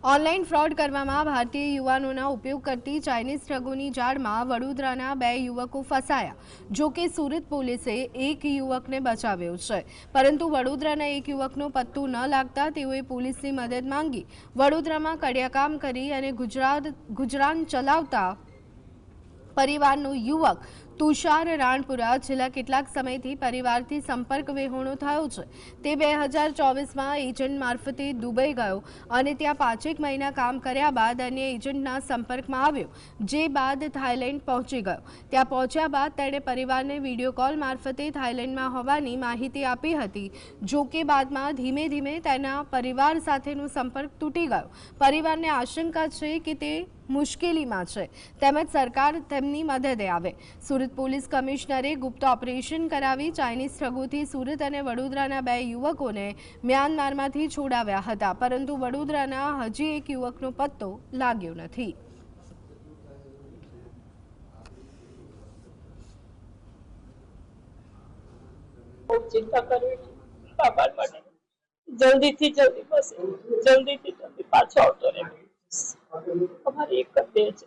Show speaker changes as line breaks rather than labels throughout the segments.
Online fraud કરવામાં ભારતીય યુવાનોના ઉપયોગ કરતી ચાઇનીઝ ઠગોની જાળમાં વડોદરાના 2 યુવકો ફસાયા। જો કે સુરત પોલીસે એક યુવકને બચાવ્યો છે, પરંતુ વડોદરાના એક યુવકનો પત્તો ન લાગતા તેઓએ પોલીસની મદદ માંગી। વડોદરામાં કડિયાકામ કરી અને ગુજરાન ચલાવતા પરિવારનો યુવક તુષાર રાણપુરા છેલ્લા કેટલાક સમયથી પરિવારથી સંપર્ક વિહોણો થયો છે। તે 2024માં એજન્ટ મારફતે દુબઈ ગયો અને ત્યાં 5 મહિના કામ કર્યા બાદ અન્ય એજન્ટના સંપર્કમાં આવ્યો, જે બાદ થાઇલેન્ડ પહોંચી ગયો। ત્યાં પહોંચ્યા બાદ તેણે પરિવારને વિડીયો કોલ મારફતે થાઇલેન્ડમાં હોવાની માહિતી આપી હતી। જો કે બાદમાં ધીમે ધીમે તેના પરિવાર સાથેનો સંપર્ક તૂટી ગયો। પરિવારને આશંકા છે કે તે મુશ્કેલીમાં છે, તેમજ સરકાર તેમની મદદે આવે। સુરત પોલીસ કમિશનરે ગુપ્ત ઓપરેશન કરાવી ચાઇનીઝ ઠગોથી સુરત અને વડોદરાના 2 યુવકોને મ્યાનમારમાંથી છોડાવ્યા હતા, પરંતુ વડોદરાના હજી એક યુવકનો પત્તો લાગ્યો નથી।
चिंता करवी बाबा માટે જલ્દીથી જલ્દી બસ જલ્દીથી જલ્દી પાછો આવતો રહે। અમારી એક જ છે,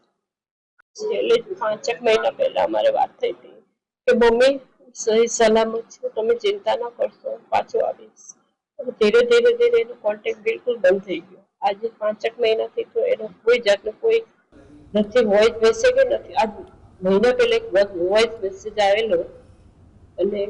છેલ્લે 5 મહિના પહેલા અમારે વાત થઈ હતી કે મમ્મી સહી સલામત છે, તમે ચિંતા ના કરશો, પાછો આવીશ। ધીરે ધીરે ધીરે એનો કોન્ટેક્ટ બિલકુલ બંધ થઈ ગયો। આજે 5 મહિનાથી તો એનો કોઈ જાતનો કોઈ નથી વોઇસ મેસેજ નથી। આજ મહિના પહેલા એક વોઇસ મેસેજ આવેલો અને